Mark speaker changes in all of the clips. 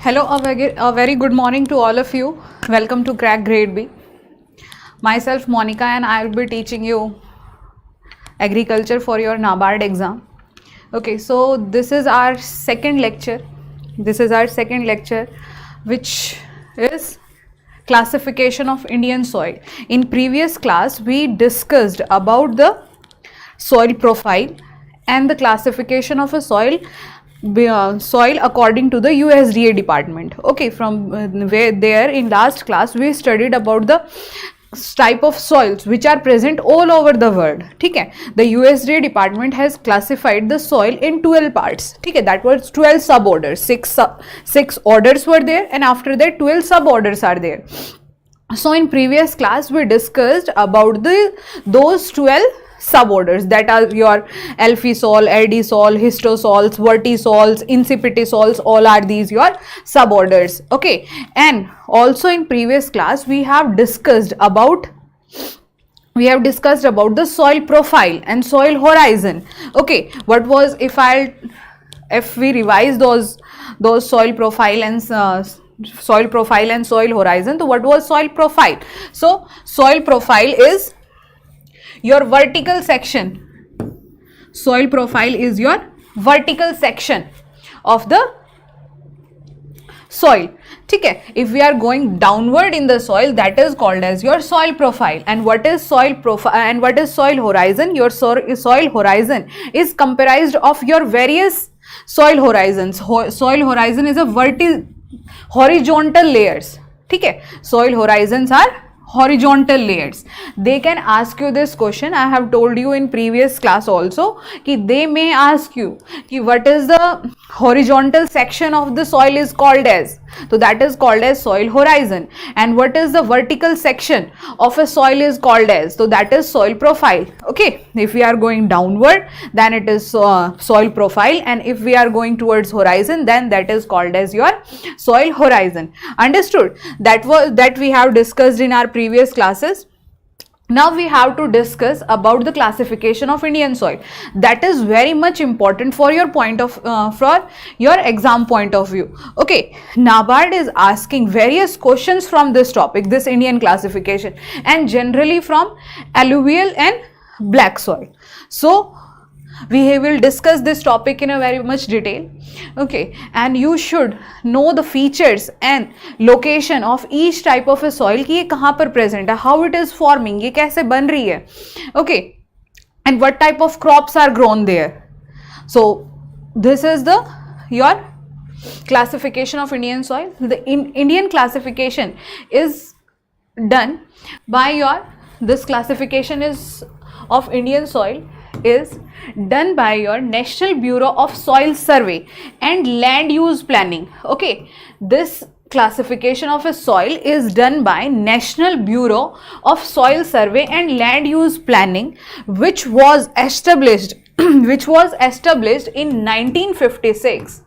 Speaker 1: Hello, a very good morning to all of you. Welcome to Crack Grade B. Myself Monica and I will be teaching you agriculture for your NABARD exam. Okay, so this is our second lecture. Which is classification of Indian soil. In previous class we discussed about the soil profile and the classification of a soil according to the USDA department. Okay, from where there in last class we studied about the type of soils which are present all over the world. ठीक है, the USDA department has classified the soil in 12 parts. ठीक है, that was 12 suborders. Six orders were there, and after that 12 suborders are there. So in previous class we discussed about those 12 suborders, that are your alphisol, erdisol, histosols, vertisols, incipitisols. All are these your suborders. Okay, and also in previous class we have discussed about the soil profile and soil horizon. Okay, what was, if we revise those soil profile and soil horizon, so what was soil profile? So soil profile is your vertical section. Soil profile is your vertical section of the soil. ठीक है, if we are going downward in the soil, that is called as your soil profile. And what is soil profile and what is soil horizon? Your soil horizon is comprised of your various soil horizons. Soil horizon is a horizontal layers. ठीक है, soil horizons are horizontal layers. They can ask you this question. I have told you in previous class also कि they may ask you कि what is the horizontal section of the soil is called as. So that is called as soil horizon. And what is the vertical section of a soil is called as. So that is soil profile. Okay, if we are going downward, then it is soil profile, and if we are going towards horizon, then that is called as your soil horizon. Understood? That we have discussed in our previous classes. Now we have to discuss about the classification of Indian soil. That is very much important for your for your exam point of view. Okay, NABARD is asking various questions from this topic, this Indian classification, and generally from alluvial and black soil. So we will discuss this topic in a very much detail. Okay, and you should know the features and location of each type of a soil कि ये कहाँ पर present है, how it is forming, ये कैसे बन रही है. Okay, and what type of crops are grown there. So this is your classification of Indian soil. The Indian classification is done by this classification is of Indian soil is done by your National Bureau of Soil Survey and Land Use Planning. Okay, this classification of a soil is done by National Bureau of Soil Survey and Land Use Planning, which was established in 1956.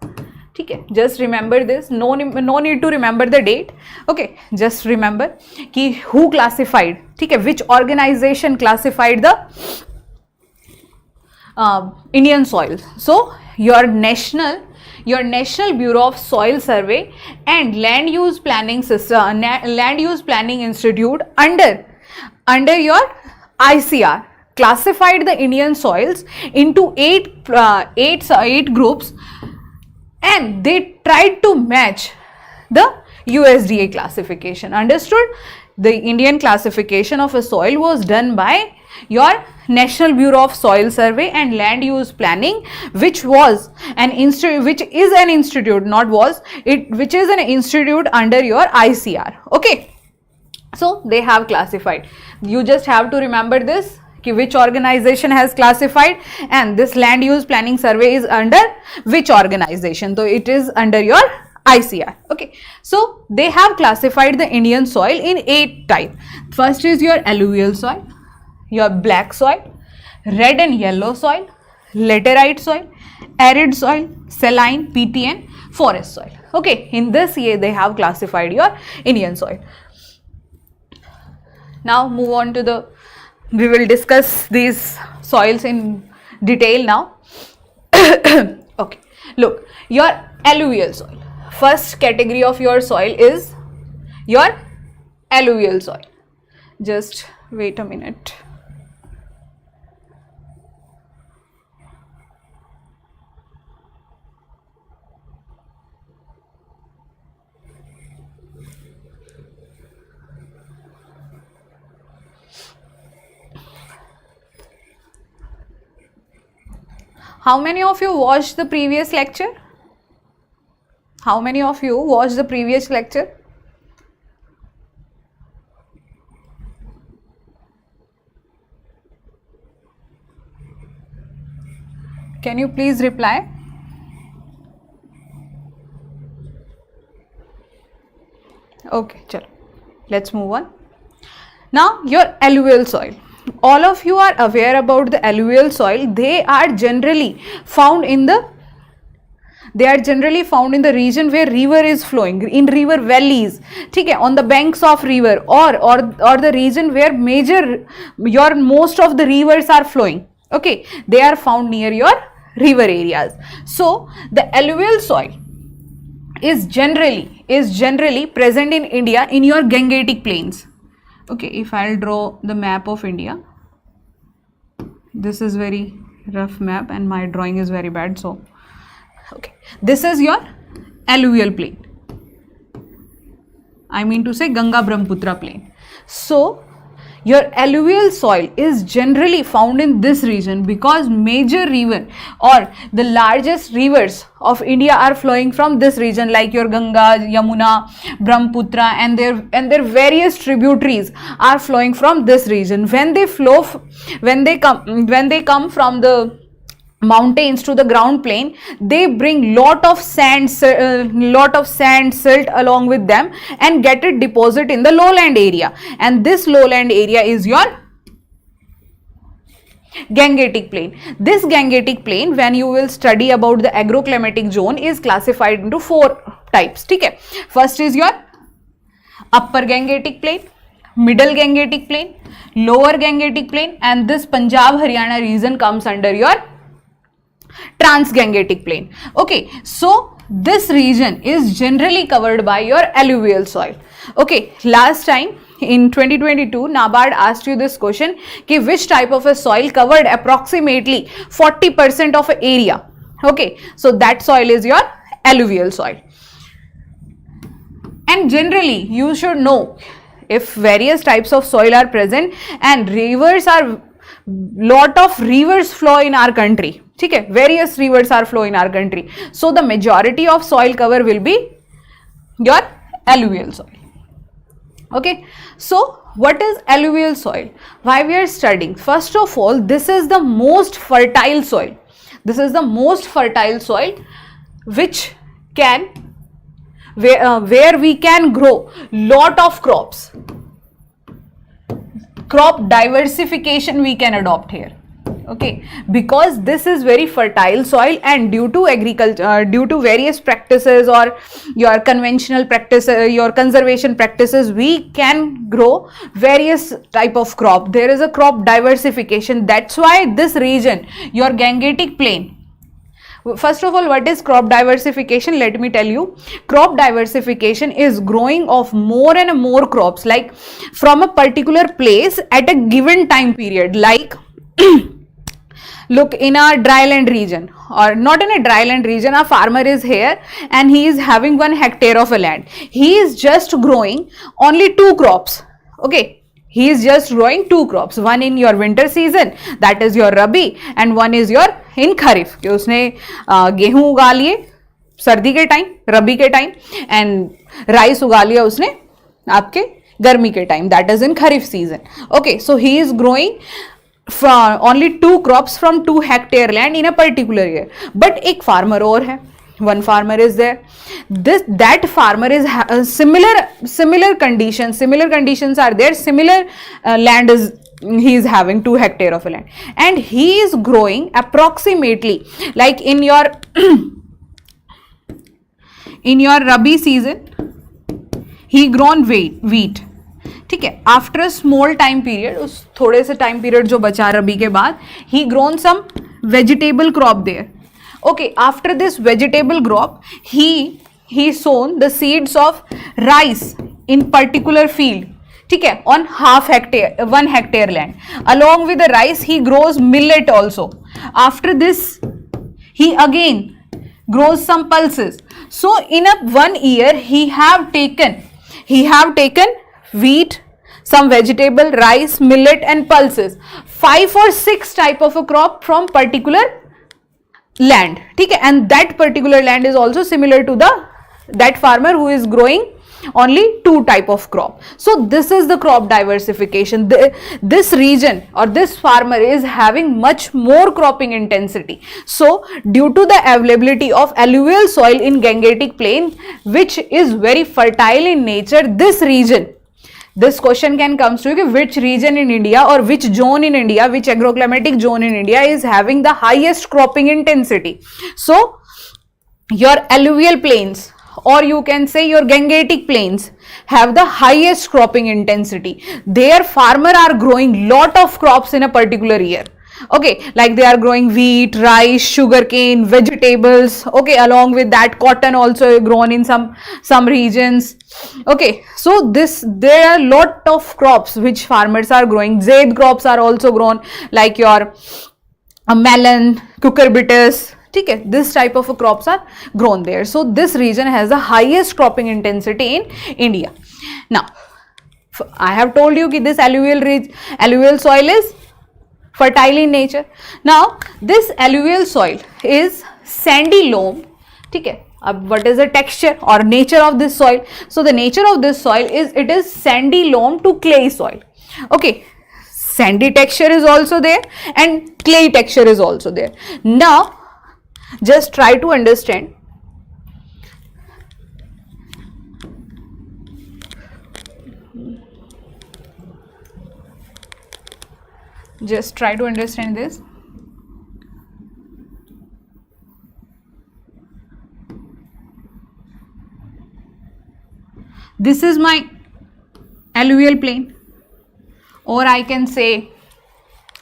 Speaker 1: ठीक है, just remember this. No need to remember the date. Okay, just remember कि who classified. ठीक है, which organization classified the Indian soil. So your National Bureau of Soil Survey and Land Use Planning System, Land Use Planning Institute under your ICR classified the Indian soils into eight groups, and they tried to match the USDA classification. Understood? The Indian classification of a soil was done by your National Bureau of Soil Survey and Land Use Planning, which is an institute under your ICR. Okay, so they have classified. You just have to remember this, which organization has classified, and this Land Use Planning Survey is under which organization. So it is under your ICR. Okay, so they have classified the Indian soil in 8 types. First is your alluvial soil, your black soil, red and yellow soil, laterite soil, arid soil, saline, peaty and forest soil. Okay, in this year they have classified your Indian soil. Now move on to we will discuss these soils in detail now. Okay, look, your alluvial soil. first category of your soil is your alluvial soil. Just wait a minute. How many of you watched the previous lecture? How many of you watched the previous lecture? Can you please reply? Okay, chalo. Let's move on. Now, your alluvial soil. All of you are aware about the alluvial soil. They are generally found in the region where river is flowing, in river valleys, ठीक है, on the banks of river, or the region where most of the rivers are flowing. Okay, they are found near your river areas. So the alluvial soil is generally present in India in your Gangetic plains. Okay, if I'll draw the map of India, this is very rough map and my drawing is very bad, so okay, this is your alluvial plain. I mean to say Ganga Brahmaputra plain. So your alluvial soil is generally found in this region because major river or the largest rivers of India are flowing from this region, like your Ganga, Yamuna, Brahmaputra, and their various tributaries are flowing from this region. When they come from the mountains to the ground plane, they bring lot of sand, silt along with them and get it deposit in the lowland area, and this lowland area is your Gangetic plain. This Gangetic plain, when you will study about the agroclimatic zone, is classified into 4 types. Okay, first is your upper Gangetic plain, middle Gangetic plain, lower Gangetic plain, and this Punjab Haryana region comes under your Trans-Gangetic plain. Okay, so this region is generally covered by your alluvial soil. Okay, last time in 2022, NABARD asked you this question, कि which type of a soil covered approximately 40% of an area. Okay, so that soil is your alluvial soil. And generally, you should know if various types of soil are present, and lot of rivers flow in our country. Okay, various rivers are flow in our country. So the majority of soil cover will be your alluvial soil. Okay, so what is alluvial soil? Why we are studying? First of all, this is the most fertile soil. This is the most fertile soil which can where we can grow lot of crops. Crop diversification we can adopt here. Okay, because this is very fertile soil, and due to agriculture, due to various practices or your conventional practices, your conservation practices, we can grow various type of crop. There is a crop diversification. That's why this region, your Gangetic plain. First of all, what is crop diversification? Let me tell you. Crop diversification is growing of more and more crops, like from a particular place at a given time period. Like look, in a dryland region, or not in a dryland region, a farmer is here and he is having 1 hectare of a land. He is just growing only 2 crops. Okay, he is just growing 2 crops. One in your winter season, that is your Rabi, and one is your in Kharif. कि उसने गेहूं उगा लिए सर्दी के time, रबी के time, and rice उगा लिया उसने आपके गर्मी के time, that is in Kharif season. Okay, so he is growing from only 2 crops from 2 hectare land in a particular year. But एक farmer और है, one farmer is there. That farmer is similar conditions are there. Similar land is he is having 2 hectare of land, and he is growing approximately like in your in your Rabi season he grown wheat. ठीक है, after a small time period, उस थोड़े से time period जो बचा रबी के बाद, he grown some vegetable crop there. Okay, after this vegetable crop, he he sown the seeds of rice in particular field, ठीक है, on half hectare, 1 hectare land. Along with the rice, he grows millet also. After this, he again grows some pulses. So in a 1 year, he have taken wheat, some vegetable, rice, millet, and pulses. 5 or 6 type of a crop from particular land, ठीक है, and that particular land is also similar to that farmer who is growing only 2 type of crop. So this is the crop diversification. This region or this farmer is having much more cropping intensity. So due to the availability of alluvial soil in Gangetic Plain, which is very fertile in nature, this region, this question can come to you, which region in India or which zone in India, which agroclimatic zone in India is having the highest cropping intensity. So your alluvial plains, or you can say your Gangetic plains, have the highest cropping intensity. Their farmer are growing lot of crops in a particular year. Okay, like they are growing wheat, rice, sugarcane, vegetables. Okay, along with that, cotton also grown in some regions. Okay, so there are lot of crops which farmers are growing. Zaid crops are also grown, like your melon, cucurbitous. Okay, this type of crops are grown there. So this region has the highest cropping intensity in India. Now, I have told you that this alluvial soil is fertile in nature. Now, this alluvial soil is sandy loam. Okay, what is the texture or nature of this soil? So the nature of this soil is, it is sandy loam to clay soil. Okay, sandy texture is also there and clay texture is also there. Now, just try to understand. Just try to understand this. This is my alluvial plain, or I can say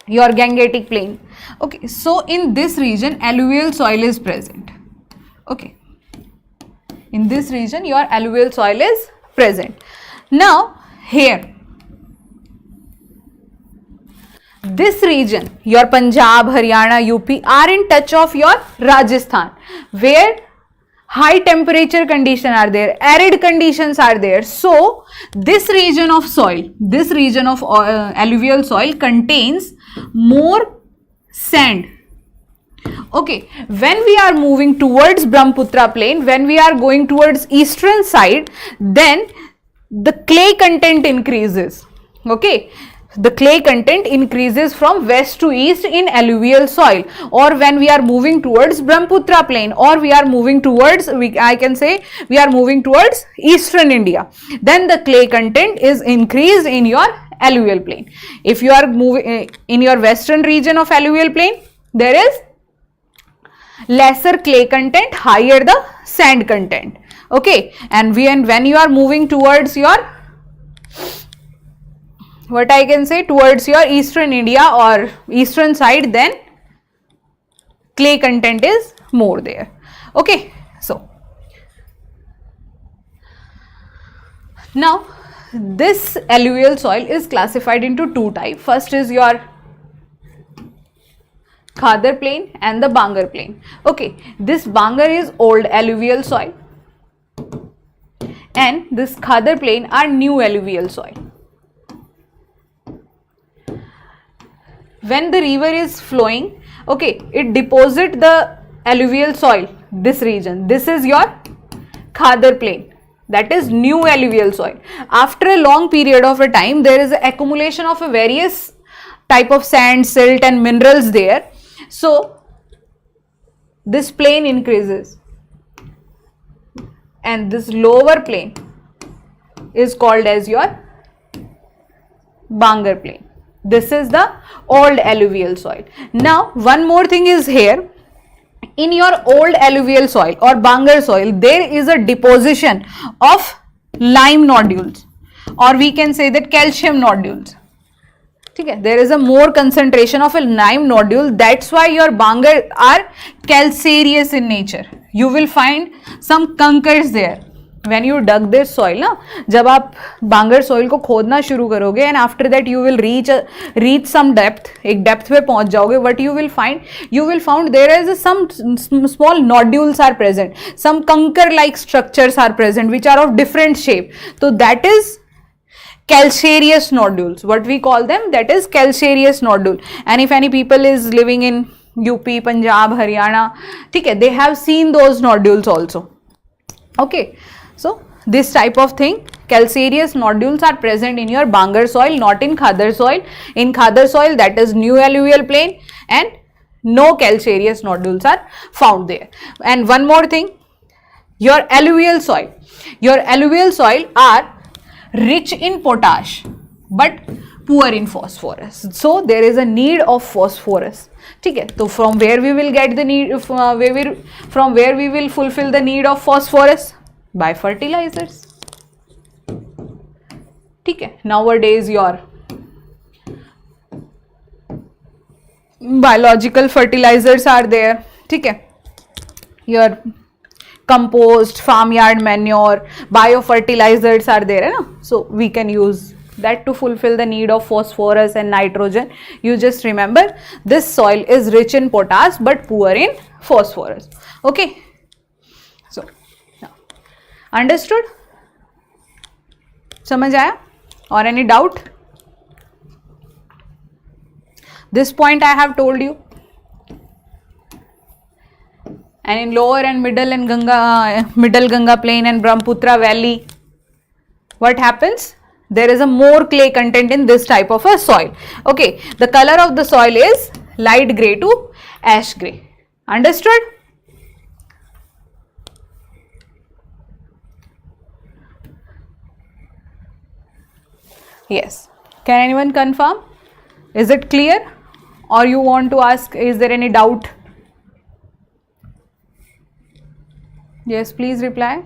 Speaker 1: your Gangetic plain. Okay, so in this region alluvial soil is present. Okay, in this region your alluvial soil is present. Now here, this region, your Punjab, Haryana, UP are in touch of your Rajasthan, where high temperature conditions are there, arid conditions are there. So this region of soil, this region of alluvial soil contains more sand. Okay, when we are moving towards Brahmaputra plain, when we are going towards eastern side, then the clay content increases. Okay, the clay content increases from west to east in alluvial soil. Or when we are moving towards Brahmaputra plain, or we are moving towards, I can say we are moving towards eastern India, then the clay content is increased in your alluvial plain. If you are moving in your western region of alluvial plain, there is lesser clay content, higher the sand content. Okay, and when you are moving towards your, what I can say, towards your eastern India or eastern side, then clay content is more there. Okay, so now this alluvial soil is classified into 2 types. First is your Khadar plain and the Bangar plain. Okay, this Bangar is old alluvial soil and this Khadar plain are new alluvial soil. When the river is flowing, okay, it deposit the alluvial soil, this region. This is your Khadar plain, that is new alluvial soil. After a long period of a time, there is an accumulation of a various type of sand, silt and minerals there. So this plain increases and this lower plain is called as your Bangar plain. This is the old alluvial soil. Now one more thing is here. In your old alluvial soil or Bangar soil, there is a deposition of lime nodules, or we can say that calcium nodules. ठीक है, there is a more concentration of a lime nodule, that's why your bangar are calcareous in nature. You will find some kankars there when you dug this soil ना, जब आप बांगर soil को खोदना शुरू करोगे and after that you will reach some depth, एक depth पे पहुंच जाओगे, what you will find there is some small nodules are present, some kankar like structures are present which are of different shape. So that is calcareous nodules, what we call them, that is calcareous nodule. And if any people is living in UP, Punjab, Haryana, ठीक है, they have seen those nodules also. Okay, so this type of thing, calcareous nodules are present in your bangar soil, not in khadar soil. In khadar soil, that is new alluvial plain, and no calcareous nodules are found there. And one more thing, your alluvial soil are rich in potash but poor in phosphorus, so there is a need of phosphorus. ठीक है, तो from where we will get the need, from where we will fulfill the need of phosphorus? By fertilizers. ठीक है, nowadays your biological fertilizers are there. ठीक है, your compost, farmyard manure, biofertilizers are there, है ना? So we can use that to fulfill the need of phosphorus and nitrogen. You just remember this soil is rich in potash but poor in phosphorus. Okay, so now understood? समझ आया? Or any doubt? This point I have told you. And in lower and middle Ganga plain and Brahmaputra valley, what happens? There is a more clay content in this type of a soil. Okay, the color of the soil is light grey to ash grey. Understood? Yes. Can anyone confirm? Is it clear? Or you want to ask, is there any doubt? Yes, please reply.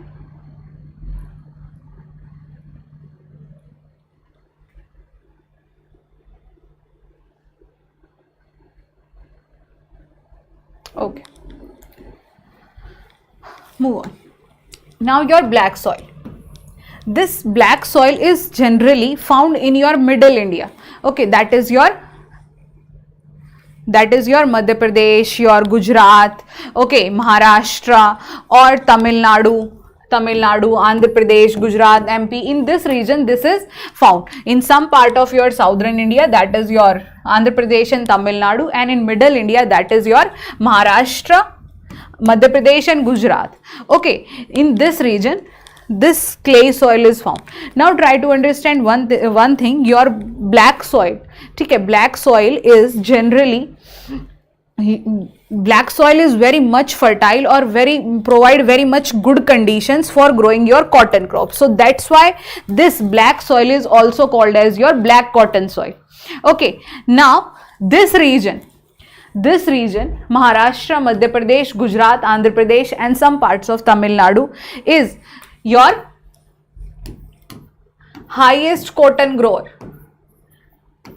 Speaker 1: Okay. Move on. Now your black soil. This black soil is generally found in your middle India. Okay, that is your Madhya Pradesh, your Gujarat, okay, Maharashtra or Tamil Nadu, Andhra Pradesh, Gujarat, MP. In this region, this is found. In some part of your southern India, that is your Andhra Pradesh and Tamil Nadu, and in middle India, that is your Maharashtra, Madhya Pradesh and Gujarat. Okay, in this region, this clay soil is found. Now try to understand one thing, your black soil. Okay, black soil is generally, black soil is very much fertile or provide very much good conditions for growing your cotton crop. So that's why this black soil is also called as your black cotton soil. Okay, now this region, Maharashtra, Madhya Pradesh, Gujarat, Andhra Pradesh and some parts of Tamil Nadu is your highest cotton grower.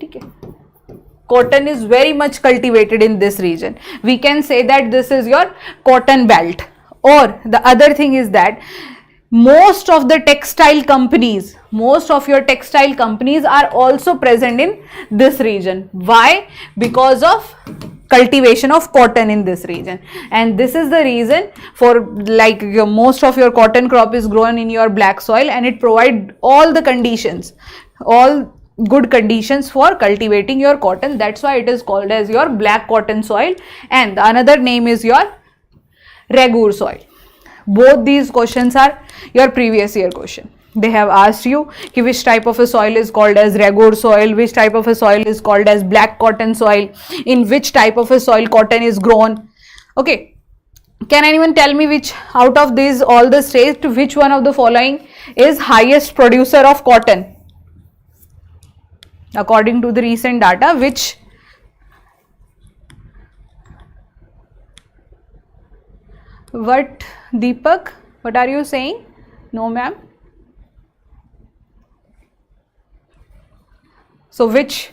Speaker 1: Okay. Cotton is very much cultivated in this region. We can say that this is your cotton belt. Or the other thing is that most of your textile companies are also present in this region. Why? Because of cultivation of cotton in this region, and this is the reason for most of your cotton crop is grown in your black soil, and it provides all good conditions for cultivating your cotton. That's why it is called as your black cotton soil, and the another name is your Ragur soil. Both these questions are your previous year question. They have asked you which type of a soil is called as Ragur soil, which type of a soil is called as black cotton soil, in which type of a soil cotton is grown. Okay, can anyone tell me which out of these all the states, which one of the following is highest producer of cotton according to the recent data? Which? What, Deepak? What are you saying? No, ma'am. So which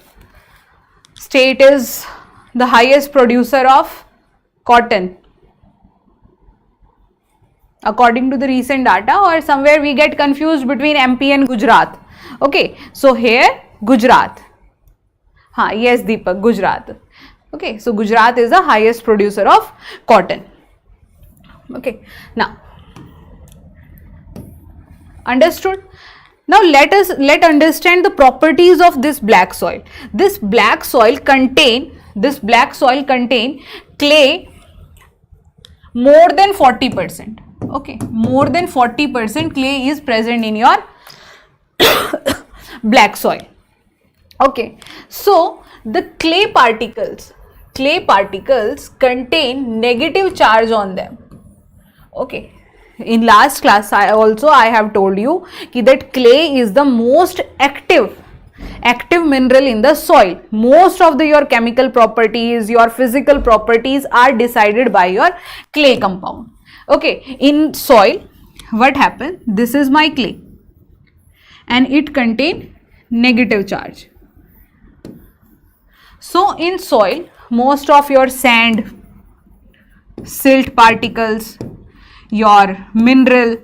Speaker 1: state is the highest producer of cotton according to the recent data, or somewhere we get confused between MP and Gujarat? Okay, so here Gujarat. Yes Deepak, Gujarat. Okay, so Gujarat is the highest producer of cotton. Okay, now understood? Now let understand the properties of this black soil. This black soil contain clay more than 40%. Okay, more than 40% clay is present in your black soil. Okay, so the clay particles contain negative charge on them. Okay, in last class I have told you that clay is the most active mineral in the soil. Most of your chemical properties, your physical properties are decided by your clay compound. Okay, in soil what happens? This is my clay and it contain negative charge. So in soil, most of your sand, silt particles, your mineral,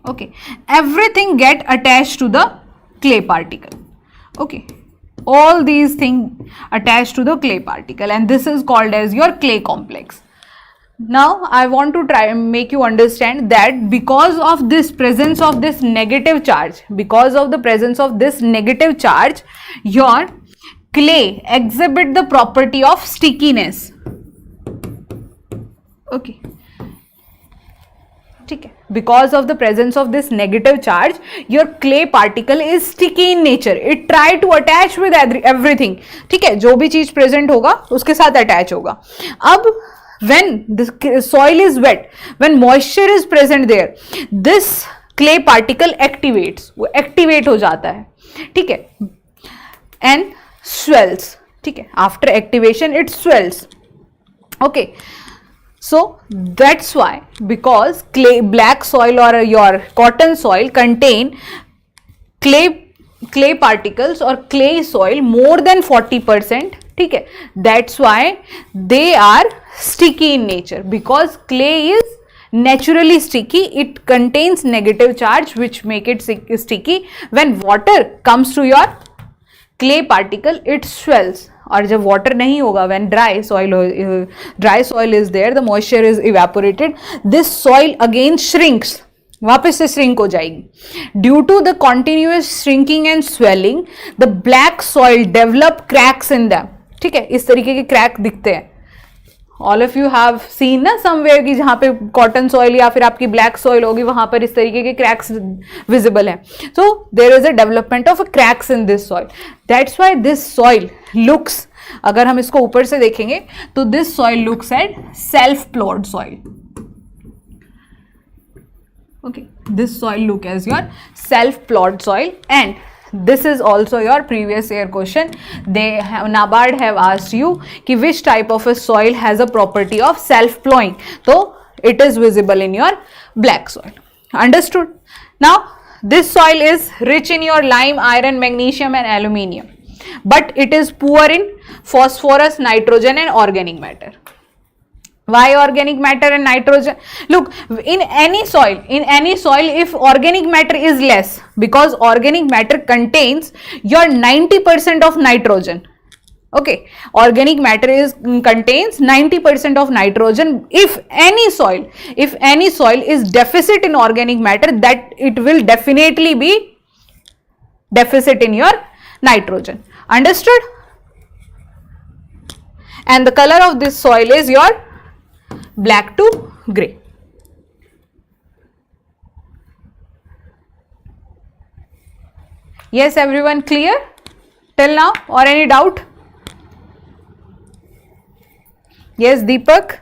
Speaker 1: okay, everything get attached to the clay particle. Okay, all these things attached to the clay particle, and this is called as your clay complex. Now I want to try and make you understand that because of this presence of this negative charge, your clay exhibit the property of stickiness. Okay, because of the presence of this negative charge, your clay particle is sticky in nature. It try to attach with everything. ठीक है, जो भी चीज present होगा उसके साथ attach होगा. अब when the soil is wet, when moisture is present there, this clay particle activates. वो activate हो जाता है. ठीक है, and swells. ठीक है, after activation it swells. Okay, so that's why, because black soil or your cotton soil contain clay particles or clay soil more than 40%. ठीक है, that's why they are sticky in nature, because clay is naturally sticky. It contains negative charge which make it sticky. When water comes to your clay particle, it swells. और जब water नहीं होगा, when dry soil is there, the moisture is evaporated, this soil again shrinks, वापस से shrink हो जाएगी. Due to the continuous shrinking and swelling, the black soil develop cracks in them. ठीक है, इस तरीके के क्रैक दिखते हैं. All of you have seen ना somewhere कि जहाँ पे कॉटन सॉइल या फिर आपकी ब्लैक सॉइल होगी वहां पर इस तरीके के क्रैक्स विजिबल हैं. So there is a development of cracks in this soil. That's why this soil looks, अगर हम इसको ऊपर से देखेंगे तो this soil looks at self ploughed soil. Okay, this soil look as your self plowed soil, and this is also your previous year question. NABARD have asked you ki which type of a soil has a property of self plowing. So it is visible in your black soil. Understood? Now this soil is rich in your lime, iron, magnesium and aluminium, but it is poor in phosphorus, nitrogen and organic matter. Why organic matter and nitrogen? Look, in any soil, if organic matter is less, because organic matter contains your 90% of nitrogen. Okay, organic matter contains 90% of nitrogen. If any soil is deficit in organic matter, that it will definitely be deficit in your nitrogen. Understood? And the color of this soil is your black to grey. Yes, everyone clear till now, or any doubt? Yes, Deepak.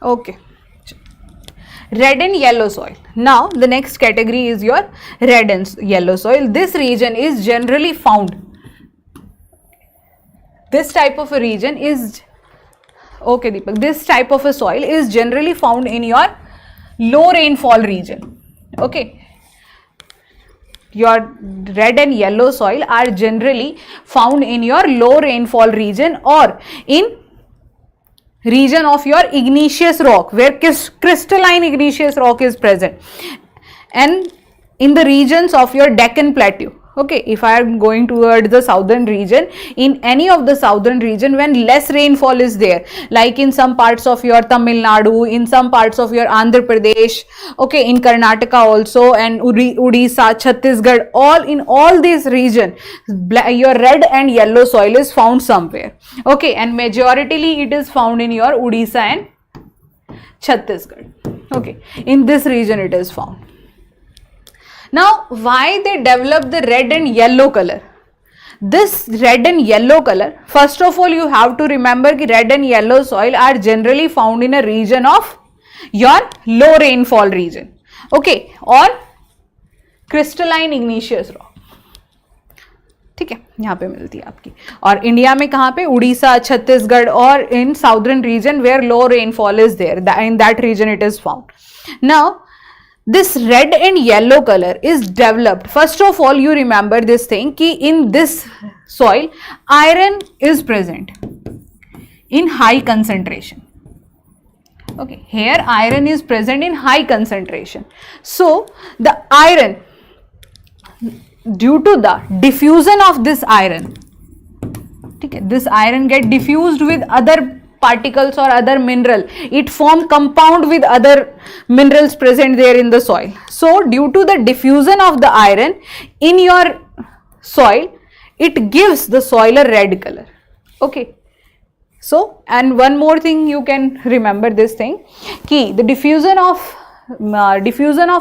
Speaker 1: Okay. Red and yellow soil. Now the next category is your red and yellow soil. This region is generally found. This type of a region is Okay, Deepak, this type of a soil is generally found in your low rainfall region. Okay, your red and yellow soil are generally found in your low rainfall region or in region of your igneous rock, where crystalline igneous rock is present, and in the regions of your Deccan Plateau. Okay, if I am going towards the southern region, in any of the southern region when less rainfall is there, like in some parts of your Tamil Nadu, in some parts of your Andhra Pradesh, okay, in Karnataka also, and Odisha, Chhattisgarh, in all these region, your red and yellow soil is found somewhere. Okay, and majoritarily it is found in your Odisha and Chhattisgarh. Okay, in this region it is found. Now, why they develop the red and yellow color? This red and yellow color, first of all, you have to remember that red and yellow soil are generally found in a region of your low rainfall region, okay, or crystalline igneous rock. ठीक है, यहाँ पे मिलती है आपकी. और India में कहाँ पे? उड़ीसा, छत्तीसगढ़, और in southern region where low rainfall is there, in that region it is found. Now, this red and yellow color is developed. First of all, you remember this thing कि in this soil iron is present in high concentration. Okay, here iron is present in high concentration. So the iron, due to the diffusion of this iron, okay, this iron get diffused with other particles or other mineral, it form compound with other minerals present there in the soil. So due to the diffusion of the iron in your soil, it gives the soil a red color. Okay, so and one more thing you can remember this thing, ki the diffusion of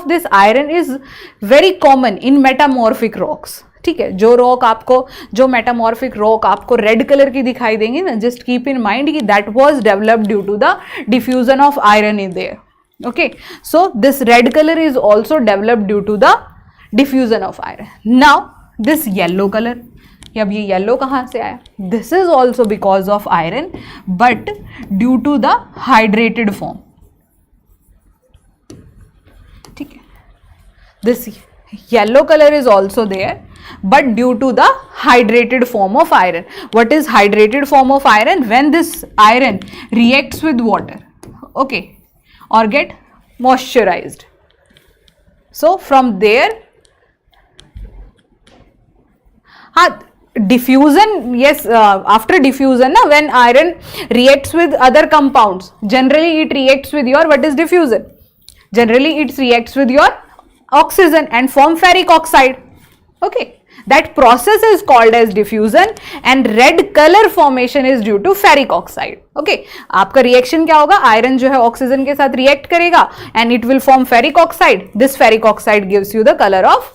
Speaker 1: this iron is very common in metamorphic rocks. ठीक है, जो rock आपको, जो metamorphic rock आपको red colour की दिखाई देंगी ना, जस्ट कीप इन माइंड कि that was developed due to the diffusion of iron in there. Okay, so this red colour is also developed due to the diffusion of iron. Now this yellow colour, अब ये yellow कहाँ से आया? This is also because of iron but due to the hydrated form. ठीक है, this yellow colour is also there but due to the hydrated form of iron. What is hydrated form of iron? When this iron reacts with water, okay, or get moisturized. So from there, diffusion, yes, after diffusion, when iron reacts with other compounds, generally it reacts with your, what is diffusion? Generally it reacts with your oxygen and form ferric oxide. Okay, that process is called as diffusion and red color formation is due to ferric oxide. Okay, आपका reaction क्या होगा? Iron जो है oxygen के साथ react करेगा and it will form ferric oxide. This ferric oxide gives you the color of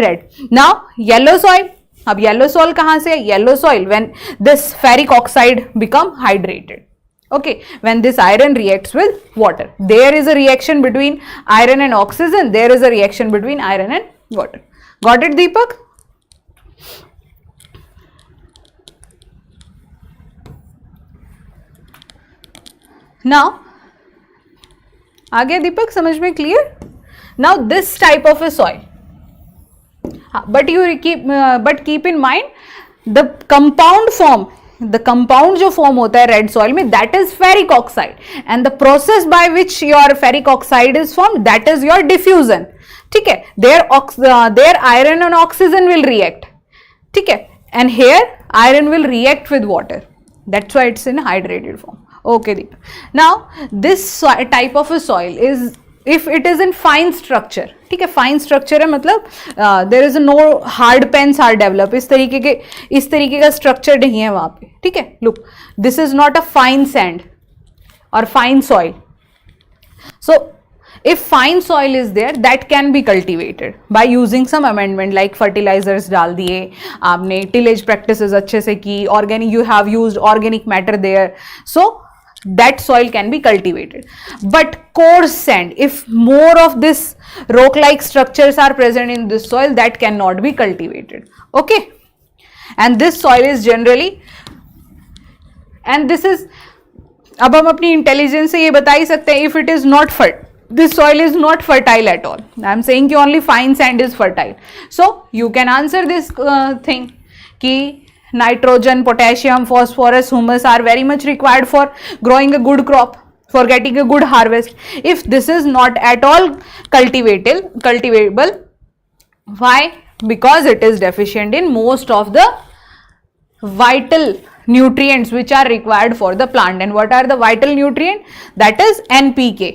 Speaker 1: red. Now yellow soil. अब yellow soil कहाँ से है? Yellow soil when this ferric oxide become hydrated. Okay, when this iron reacts with water, there is a reaction between iron and oxygen. There is a reaction between iron and water. Got it, Deepak? Now, आ गया दीपक, समझ में clear? Now this type of a soil, but keep in mind the compound form. The compound जो form होता है red soil में, that is ferric oxide, and the process by which your ferric oxide is formed, that is your diffusion. ठीक है, there iron and oxygen will react. ठीक है, and here iron will react with water. That's why it's in hydrated form. Okay, Deep. Now this type of a soil is, if it is in fine structure, ठीक है, fine structure है मतलब there is no hard pans are develop, इस तरीके का structure नहीं है वहां पे. ठीक है, look, this is not a fine sand और fine soil. So if fine soil is there, that can be cultivated by using some amendment like fertilizers डाल दिए आपने, tillage practices अच्छे से की, organic, you have used organic matter there, so that soil can be cultivated. But coarse sand, if more of this rock like structures are present in this soil, that cannot be cultivated. Okay, and this soil is generally, and this is अब हम अपनी intelligence से ये बता ही सकते हैं, if it is not this soil is not fertile at all. I am saying कि only fine sand is fertile. So you can answer this thing कि nitrogen, potassium, phosphorus, humus are very much required for growing a good crop, for getting a good harvest. If this is not at all cultivable, why? Because it is deficient in most of the vital nutrients which are required for the plant. And what are the vital nutrient? That is NPK.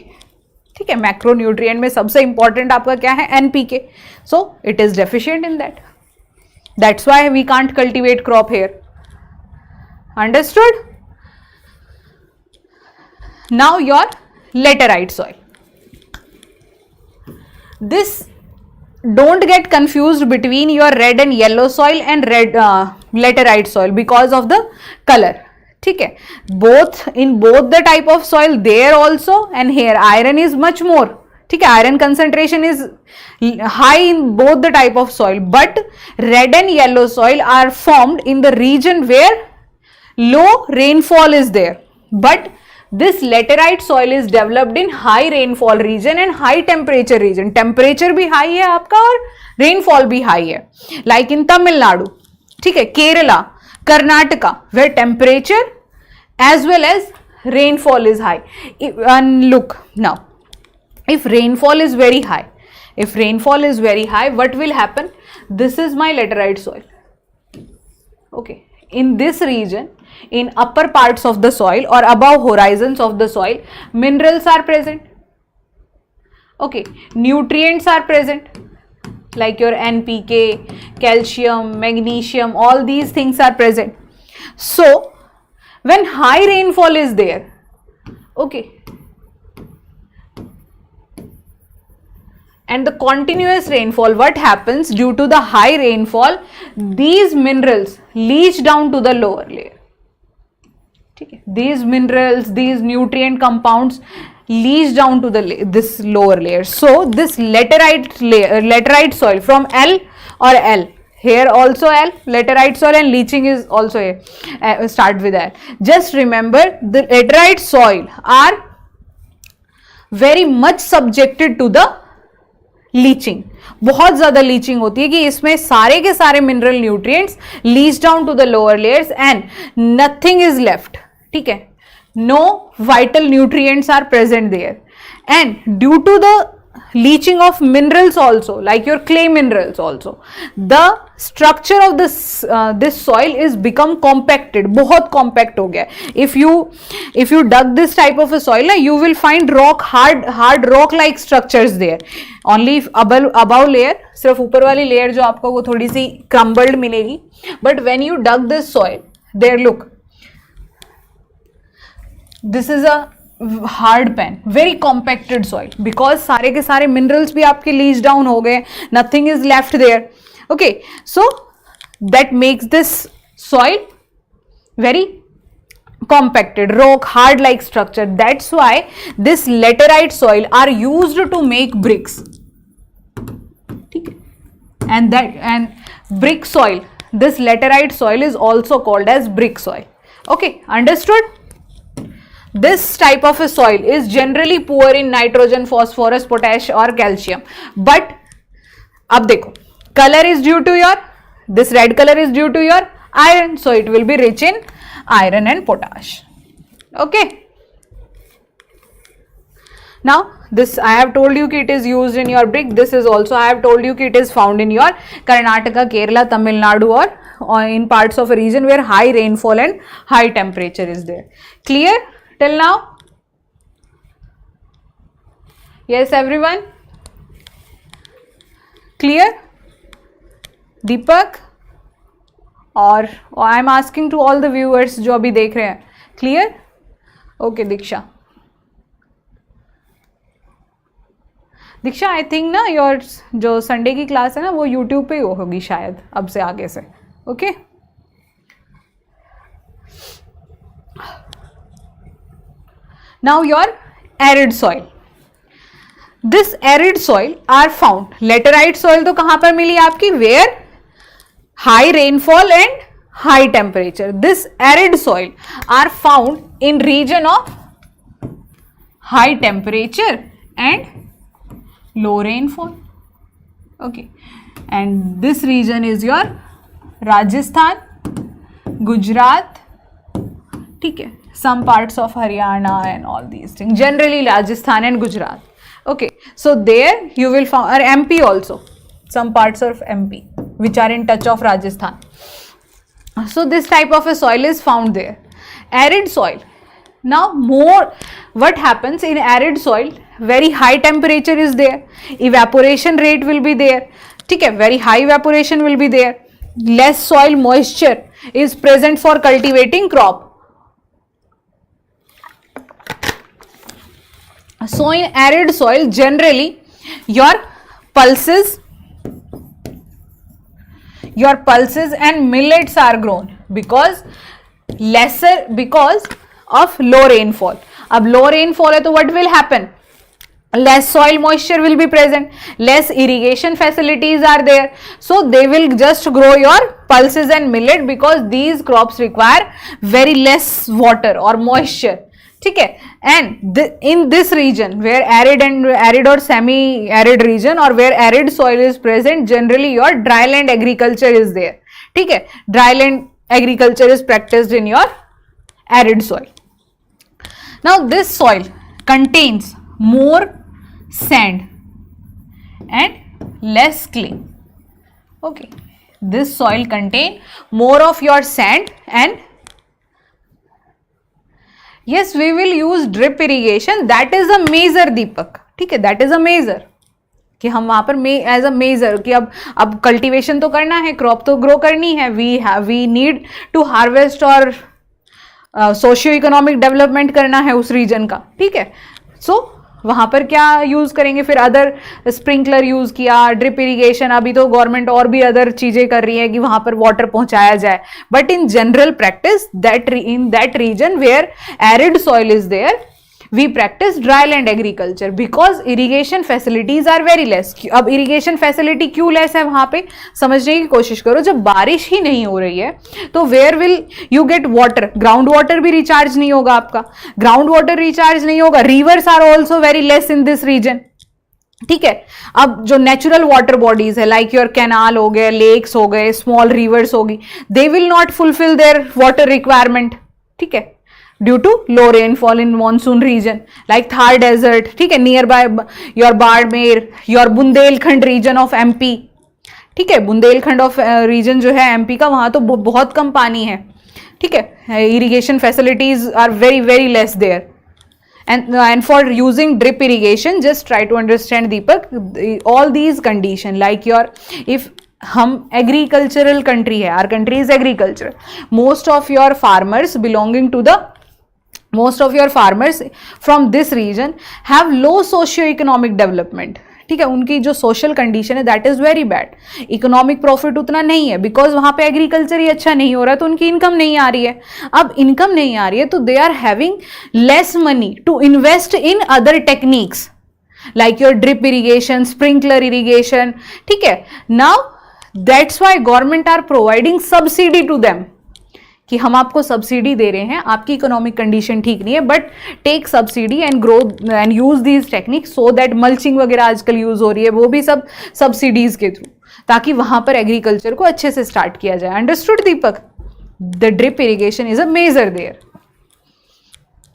Speaker 1: ठीक है, macronutrient में सबसे important आपका क्या है? NPK. So it is deficient in that. That's why we can't cultivate crop here. Understood? Now your laterite soil. This don't get confused between your red and yellow soil and red laterite soil because of the color. ठीक है, both in both the type of soil there also, and here iron is much more. ठीक है, iron concentration is high in both the type of soil, but red and yellow soil are formed in the region where low rainfall is there. But this laterite soil is developed in high rainfall region and high temperature region. Temperature भी high है आपका और rainfall भी high है. Like in Tamil Nadu, ठीक है, Kerala, Karnataka, where temperature as well as rainfall is high. And look now, if rainfall is very high, what will happen? This is my laterite soil. Okay, in this region, in upper parts of the soil or above horizons of the soil, minerals are present. Okay, nutrients are present like your NPK, calcium, magnesium, all these things are present. So when high rainfall is there, okay, and the continuous rainfall, what happens? Due to the high rainfall, these minerals leach down to the lower layer. These minerals, these nutrient compounds leach down to this lower layer. So this laterite soil from L or L, here also L, laterite soil, and leaching is also here, start with L. Just remember, the laterite soil are very much subjected to the leaching. बहुत ज्यादा leaching होती है कि इसमें सारे के सारे mineral nutrients leach down to the lower layers and nothing is left. ठीक है, no vital nutrients are present there, and due to the leaching of minerals also, like your clay minerals also, the structure of this soil is become compacted. बहुत compact हो गया. If you dug this type of a soil, you will find hard rock like structures there. Only above layer, सिर्फ ऊपर वाली layer जो आपको वो थोड़ी सी crumbled मिलेगी. But when you dug this soil, there look, this is a hard pan, very compacted soil, because सारे के सारे मिनरल्स भी आपके लीच डाउन हो गए, nothing is left there. Okay, so that makes this soil very compacted, rock hard like structure. That's why this laterite soil are used to make bricks. And brick soil, this laterite soil is also called as brick soil. Okay, understood? This type of a soil is generally poor in nitrogen, phosphorus, potash or calcium. But अब देखो, color is due to your, this red color is due to your iron, so it will be rich in iron and potash. Okay, now this I have told you that it is used in your brick. This is also I have told you that it is found in your Karnataka, Kerala, Tamil Nadu or in parts of a region where high rainfall and high temperature is there. Clear till now? Yes everyone? Clear? Deepak? और I am asking to all the viewers जो अभी देख रहे हैं. Clear? Okay Diksha. Diksha I think ना your जो Sunday की class है ना वो यूट्यूब पे ही होगी शायद अब से आगे से. Okay, now your arid soil. This arid soil are found, laterite soil तो कहां पर मिली आपकी? Where high rainfall and high temperature. This arid soil are found in region of high temperature and low rainfall. Okay, and this region is your Rajasthan, Gujarat, ठीक है, some parts of Haryana and all these things, generally Rajasthan and Gujarat. Okay, so there you will find, or MP also, some parts of MP which are in touch of Rajasthan. So this type of a soil is found there. Arid soil. Now more, what happens in arid soil, very high temperature is there, evaporation rate will be there, ठीक है, very high evaporation will be there, less soil moisture is present for cultivating crop. So in arid soil generally your pulses and millets are grown because of low rainfall. अब low rainfall है तो what will happen? Less soil moisture will be present, less irrigation facilities are there, so they will just grow your pulses and millet because these crops require very less water or moisture. ठीक है, and in this region where arid or semi arid region or where arid soil is present, generally your dryland agriculture is there. ठीक है, dryland agriculture is practiced in your arid soil. Now this soil contains more sand and less clay. Okay, this soil contain more of your sand and yes, we will use drip irrigation. That is a measure, Deepak. ठीक है, that is a measure कि हम वहां पर as a major कि अब cultivation तो करना है, क्रॉप तो ग्रो करनी है, वी नीड टू हार्वेस्ट और सोशियो इकोनॉमिक डेवलपमेंट करना है उस रीजन का. ठीक है, सो वहां पर क्या यूज करेंगे, फिर अदर स्प्रिंकलर यूज किया, ड्रिप इरिगेशन, अभी तो गवर्नमेंट और भी अदर चीजें कर रही है कि वहां पर वाटर पहुंचाया जाए. But in general practice in that region where arid soil is there, we practice dryland agriculture because irrigation facilities are very less. अब irrigation facility क्यों less है वहां पे, समझने की कोशिश करो. जब बारिश ही नहीं हो रही है तो where will you get water? Ground water भी रिचार्ज नहीं होगा आपका, ग्राउंड वाटर रिचार्ज नहीं होगा. Rivers are also very less in this region. ठीक है, अब जो नेचुरल वाटर बॉडीज है लाइक योर कैनाल हो गए, लेक्स हो गए, स्मॉल रिवर्स होगी, they will not fulfil their water requirement. ठीक है, due to low rainfall in monsoon region like Thar desert. ठीक है, nearby your Barmer, your Bundelkhand reason of MP. ठीक है, बुंदेलखंड ऑफ रीजन जो है एमपी का, वहां तो बहुत कम पानी है. ठीक है, irrigation facilities are very very less there. And for using drip irrigation, just try to understand, Deepak, all these condition like your, if हम agricultural country है, our country is agriculture, most of your farmers from this region have low socio-economic development. ठीक है, उनकी जो social condition है that is very bad. Economic profit उतना नहीं है बिकॉज वहां पे एग्रीकल्चर ही अच्छा नहीं हो रहा है, तो उनकी इनकम नहीं आ रही है. अब इनकम नहीं आ रही है तो they are having less money to invest in other techniques like your drip irrigation, sprinkler irrigation. ठीक है, now that's why government are providing subsidy to them कि हम आपको सब्सिडी दे रहे हैं, आपकी इकोनॉमिक कंडीशन ठीक नहीं है, but take subsidy and grow and use these technique so that mulching वगैरह आजकल यूज हो रही है, वो भी सब सब्सिडीज के थ्रू, ताकि वहां पर एग्रीकल्चर को अच्छे से स्टार्ट किया जाए. Understood Deepak? The drip irrigation is a major there,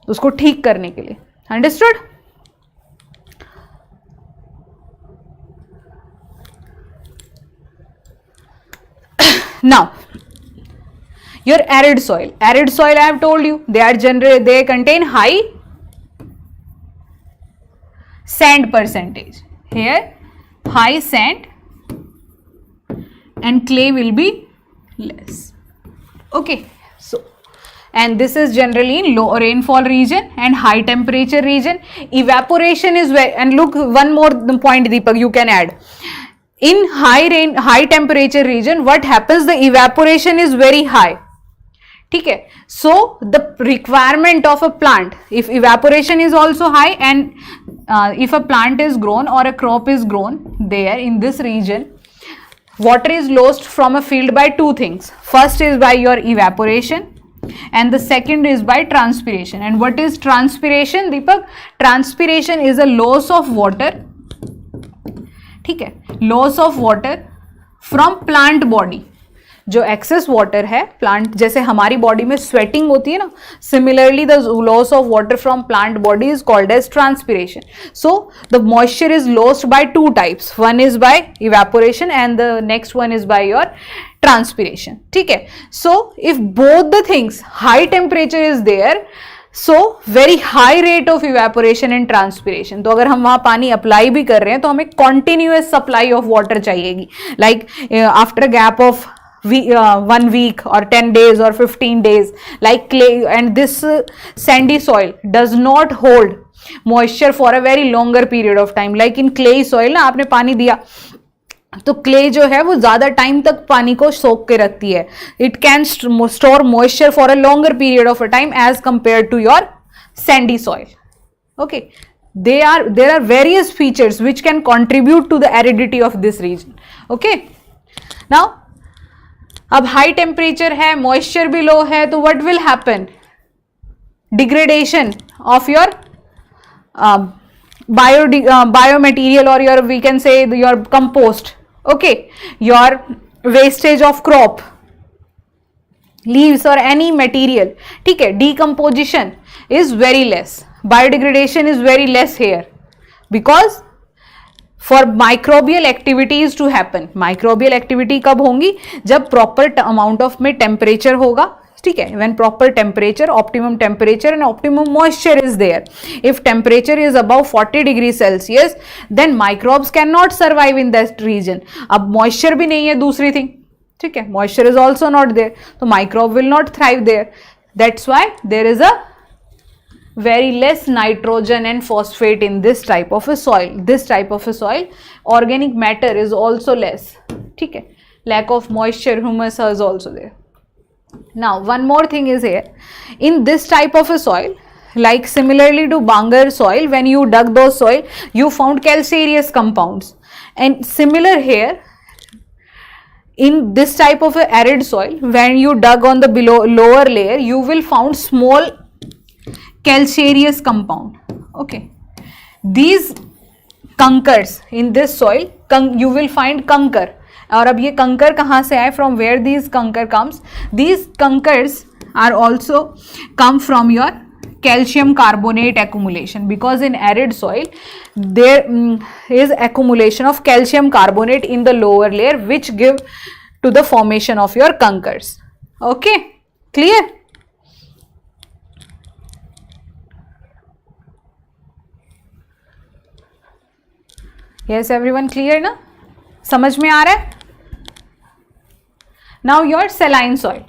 Speaker 1: उसको ठीक करने के लिए. Understood? Now your arid soil I have told you, they contain high sand percentage. Here high sand and clay will be less. Okay, so and this is generally in low rainfall region and high temperature region. Evaporation is very, and look, one more point, Deepak, you can add. In high temperature region, what happens, the evaporation is very high. ठीक है, so the requirement of a plant, if evaporation is also high and if a plant is grown or a crop is grown there in this region, water is lost from a field by two things. First is by your evaporation and the second is by transpiration. And what is transpiration, Deepak? Transpiration is a loss of water, ठीक है, loss of water from plant body. जो excess water है plant, जैसे हमारी body में sweating होती है ना, similarly the loss of water from plant body is called as transpiration. So the moisture is lost by two types, one is by evaporation and the next one is by your transpiration. ठीक है. So if both the things, high temperature is there, so very high rate of evaporation and transpiration. तो अगर हम वहां पानी apply भी कर रहे हैं तो हमें कॉन्टिन्यूअस सप्लाई ऑफ वाटर चाहिएगी, like after gap of 1 week or 10 days or 15 days, like clay. And this sandy soil does not hold moisture for a very longer period of time. Like in clay soil ना, आपने पानी दिया तो clay जो है वो ज्यादा time तक पानी को सोख के रखती है. It can store moisture for a longer period of a time as compare to your sandy soil. Okay, there are various features which can contribute to the aridity of this region. Okay, now अब high temperature है, moisture भी low है, तो what will happen? Degradation of your biomaterial और your, we can say your compost. Okay, your wastage of crop, leaves और any material. ठीक है. Decomposition is very less, biodegradation is very less here, because for microbial activities to happen. Microbial activity कब होंगी? जब proper amount of में temperature होगा. ठीक है. When proper temperature, optimum temperature and optimum moisture is there. If temperature is above 40 degree Celsius then microbes can not survive in that region. अब moisture भी नहीं है, दूसरी थिंग. ठीक है. Moisture is also not there, तो microbe will not thrive there. That's why there is a very less nitrogen and phosphate in this type of a soil. This type of a soil, organic matter is also less. ठीक है. Lack of moisture, humus is also there. Now one more thing is here. In this type of a soil, like similarly to Bangar soil, when you dug those soil, you found calcareous compounds. And similar here, in this type of a arid soil, when you dug on the below lower layer, you will found small calcareous compound. Okay, these kankars in this soil, you will find kankar. और अब ये कंकर कहाँ से आए? From where these kankar comes? These kankars are also come from your calcium carbonate accumulation, because in arid soil there is accumulation of calcium carbonate in the lower layer which give to the formation of your kankars. Okay, clear? Yes, everyone clear ना? समझ में आ रहा है? Now your saline soil.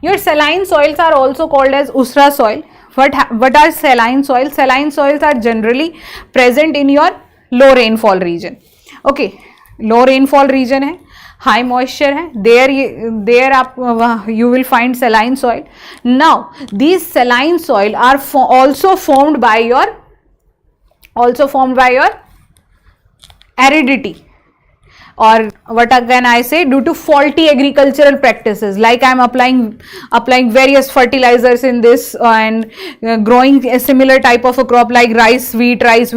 Speaker 1: Your saline soils are also called as Usra soil. What are saline soils? Saline soils are generally present in your low rainfall region. Okay, low rainfall region है, high moisture है, there आप you will find saline soil. Now these saline soil are also formed by your aridity, or what again I say, due to faulty agricultural practices, like I am applying various fertilizers in this and growing a similar type of a crop like rice, wheat, rice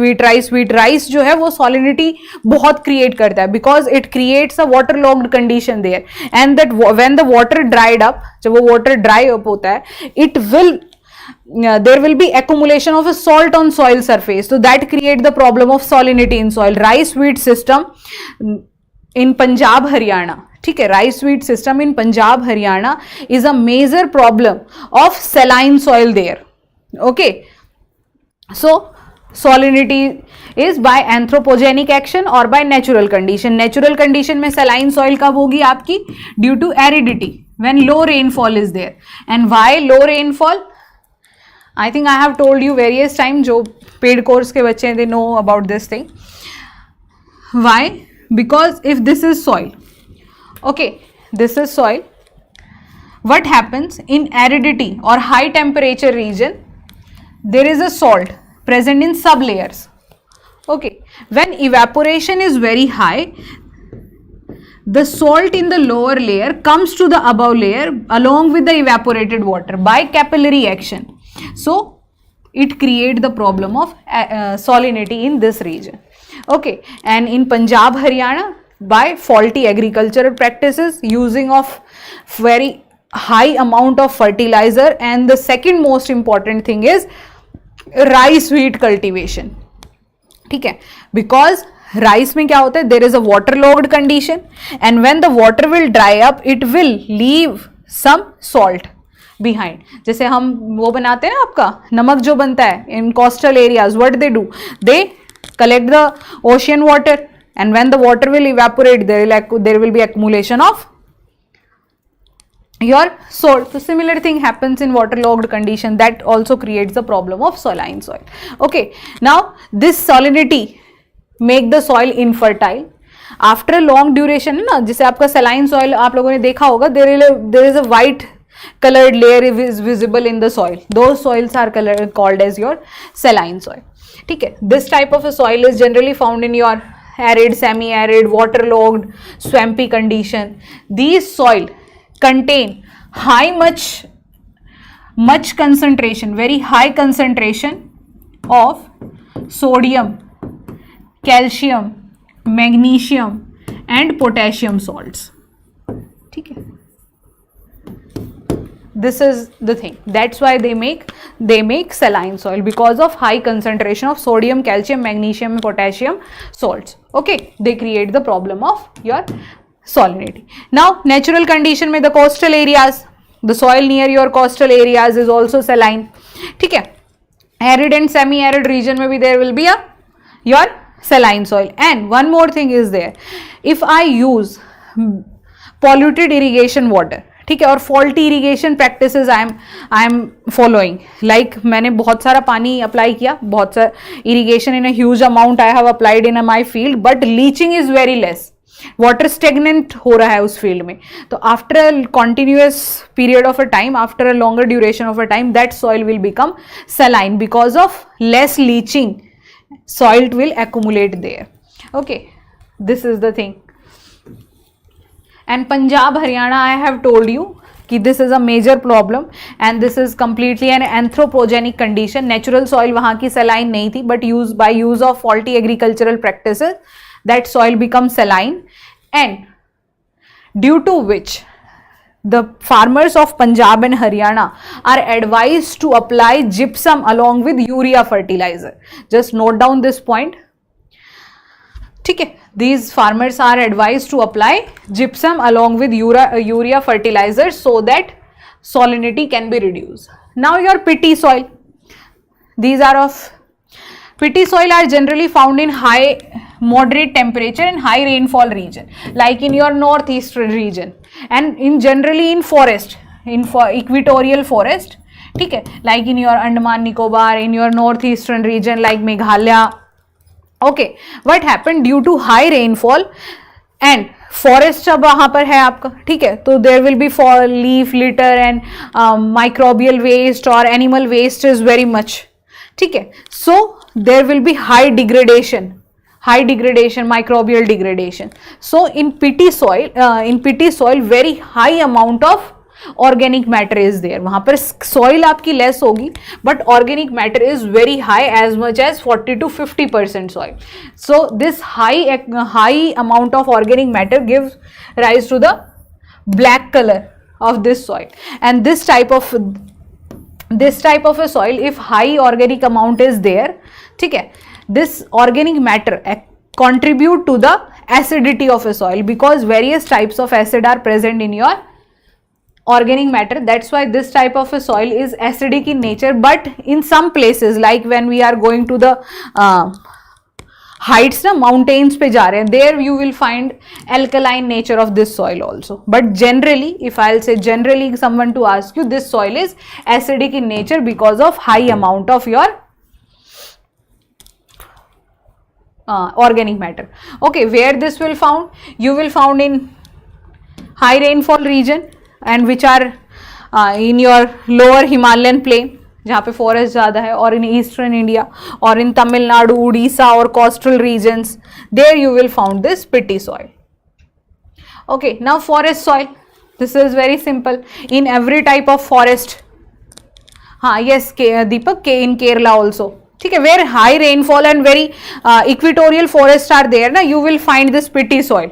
Speaker 1: जो है वो salinity बहुत create करता है, because it creates a waterlogged condition there, and that when the water dried up, जब वो water dry up होता है, there will be accumulation of a salt on soil surface, so that create the problem of salinity in soil. Rice wheat system in Punjab Haryana, ठीक है, rice wheat system in Punjab Haryana is a major problem of saline soil there. Okay, so salinity is by anthropogenic action or by natural condition. Natural condition में saline soil कब होगी आपकी? Due to aridity, when low rainfall is there. And why low rainfall? I think I have told you various times, जो paid course के बच्चे हैं, they know about this thing. Why? Because if this is soil, okay, this is soil, what happens in aridity or high temperature region, there is a salt present in sublayers. Okay, when evaporation is very high, the salt in the lower layer comes to the above layer along with the evaporated water by capillary action. So it creates the problem of salinity in this region. Okay, and in Punjab, Haryana, by faulty agricultural practices, using of very high amount of fertilizer, and the second most important thing is rice wheat cultivation. ठीक है, because rice में क्या होता है, there is a water logged condition and when the water will dry up it will leave some salt behind. जैसे हम वो बनाते हैं ना, आपका नमक जो बनता है in coastal areas, what they do, they collect the ocean water and when the water will evaporate there will be accumulation of your salt. So similar thing happens in waterlogged condition, that also creates the problem of saline soil. Okay, now this salinity make the soil infertile after a long duration है ना. जैसे आपका saline soil आप लोगों ने देखा होगा, there is a white colored layer is visible in the soil. Those soils are called as your saline soil. ठीक है, this type of a soil is generally found in your arid, semi-arid, waterlogged, swampy condition. These soil contain much concentration, very high concentration of sodium, calcium, magnesium and potassium salts. ठीक है, this is the thing, that's why they make saline soil, because of high concentration of sodium, calcium, magnesium and potassium salts. Okay, they create the problem of your salinity. Now natural condition में the coastal areas, the soil near your coastal areas is also saline. ठीक है, arid and semi arid region में भी there will be a your saline soil. And one more thing is there, if I use polluted irrigation water, ठीक है, और faulty irrigation practices I am following, like मैंने बहुत सारा पानी apply किया, बहुत सारा irrigation in a huge amount I have applied in my field, but leaching is very less, water stagnant हो रहा है उस फील्ड में. तो after a continuous period of a time, after a longer duration of a time, that soil will become saline because of less leaching. Salt will accumulate there. Okay, this is the thing. And Punjab, Haryana, I have told you कि this is a major problem and this is completely an anthropogenic condition. Natural soil वहाँ की saline नहीं थी, but by use of faulty agricultural practices, that soil becomes saline, and due to which the farmers of Punjab and Haryana are advised to apply gypsum along with urea fertilizer. Just note down this point. ठीक है, these farmers are advised to apply gypsum along with urea fertilizer so that salinity can be reduced. Now your peaty soil, these are of peaty soil are generally found in high moderate temperature and high rainfall region, like in your northeastern region and in generally in forest, in equatorial forest. ठीक है, like in your Andaman Nicobar, in your northeastern region like Meghalaya. Okay, what happened due to high rainfall and forest जब वहाँ पर है आपका, ठीक है, तो there will be leaf litter and microbial waste or animal waste is very much. ठीक है, so there will be high degradation, microbial degradation. So in peaty soil very high amount of organic matter is there. वहाँ पर soil आपकी less होगी, but organic matter is very high, as much as 40 to 50% soil. So this high amount of organic matter gives rise to the black color of this soil. And this type of a soil, if high organic amount is there, ठीक है, this organic matter contribute to the acidity of a soil, because various types of acid are present in your organic matter. That's why this type of a soil is acidic in nature. But in some places, like when we are going to the heights, na mountains पे जा रहे हैं, there you will find alkaline nature of this soil also. But generally, if I'll say generally someone to ask you, this soil is acidic in nature because of high amount of your organic matter. Okay, where this will found? You will found in high rainfall region and which are in your lower Himalayan plain, जहाँ पे forest ज़्यादा है, और in eastern India और इन तमिलनाडु, उड़ीसा और coastal regions, there you will found this peaty soil. Okay, now forest soil. This is very simple. In every type of forest. Yes, Deepak, in Kerala also. Okay, where high rainfall and very equatorial forests are there, na, you will find this peaty soil.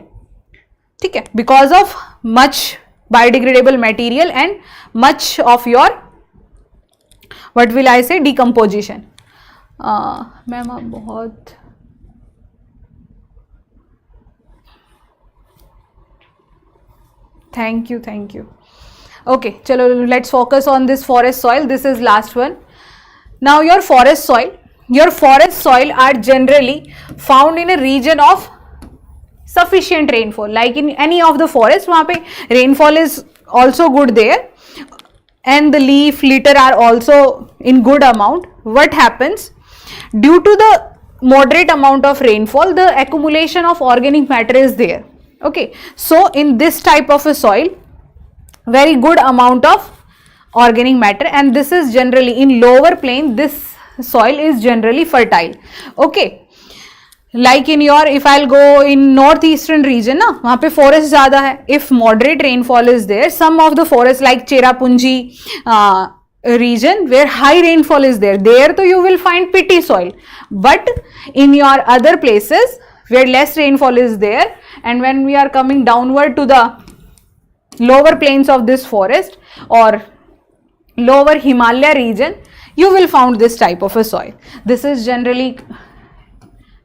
Speaker 1: Okay, because of much biodegradable material and much of your, what will I say, decomposition. Ma'am आप बहुत thank you. Okay, chalo, let's focus on this forest soil. This is last one. Now your forest soil are generally found in a region of sufficient rainfall. Like in any of the forest, वहाँ पे rainfall is also good there, and the leaf litter are also in good amount. What happens? Due to the moderate amount of rainfall, the accumulation of organic matter is there. Okay, so in this type of a soil, very good amount of organic matter, and this is generally in lower plain, this soil is generally fertile. Okay, like in your, if I'll go in northeastern region ना, वहाँ पे forest ज़्यादा है. If moderate rainfall is there, some of the forests like Cherrapunji region where high rainfall is there, तो you will find peaty soil. But in your other places where less rainfall is there, and when we are coming downward to the lower plains of this forest or lower Himalaya region, you will find this type of a soil. This is generally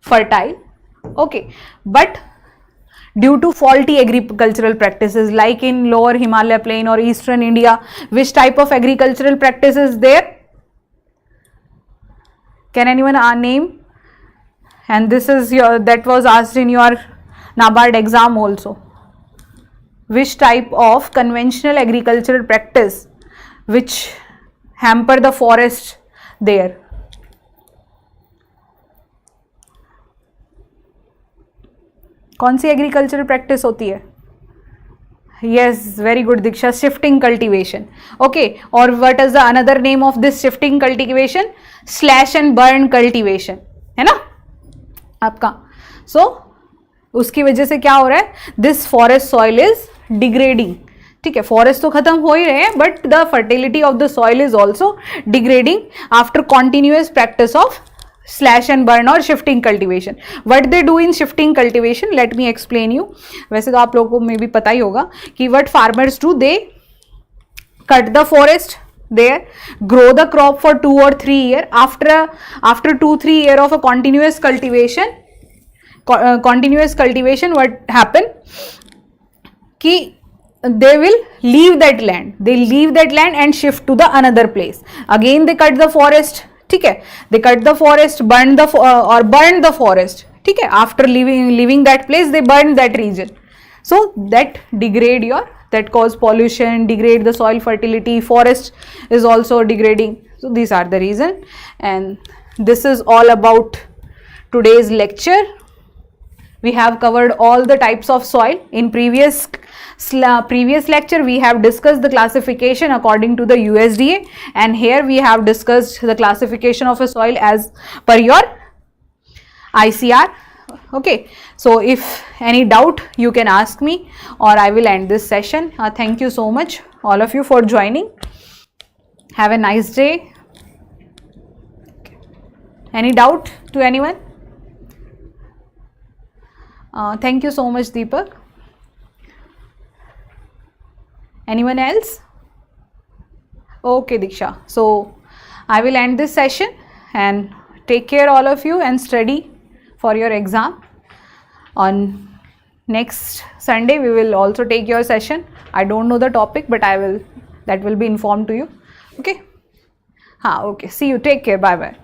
Speaker 1: fertile. Okay, but due to faulty agricultural practices, like in lower Himalaya plain or eastern India, which type of agricultural practice is there? Can anyone name? And this is your, that was asked in your NABARD exam also. Which type of conventional agricultural practice which hamper the forest there? कौन सी agricultural practice होती है? Yes, very good Diksha, shifting cultivation. Okay, or what is the another name of this shifting cultivation? Slash and burn cultivation, है ना आपका. So उसकी वजह से क्या हो रहा है? This forest soil is degrading. ठीक है, फॉरेस्ट तो खत्म हो ही रहे हैं, but the fertility of the soil is also degrading after continuous practice of slash and burn और shifting cultivation. What they do in shifting cultivation, let me explain you. वैसे तो आप लोगों को मे भी पता ही होगा कि what farmers do, they cut the forest there, grow the crop for 2 or 3 years. After 2-3 years of a continuous cultivation, what happen ki they will leave that land and shift to the another place. Again they cut the forest, ठीक है, they cut the forest, burn the forest, ठीक है. After leaving that place, they burn that region, so that degrade that cause pollution, degrade the soil fertility, forest is also degrading. So these are the reason, and this is all about today's lecture. We have covered all the types of soil. In previous lecture we have discussed the classification according to the USDA, and here we have discussed the classification of a soil as per your ICR. Okay, so if any doubt you can ask me, or I will end this session. Thank you so much all of you for joining. Have a nice day. Any doubt to anyone? Thank you so much, Deepak. Anyone else? Okay, Diksha. So I will end this session, and take care all of you, and study for your exam. On next Sunday we will also take your session. I don't know the topic, but that will be informed to you. Okay. Okay. See you. Take care. Bye bye.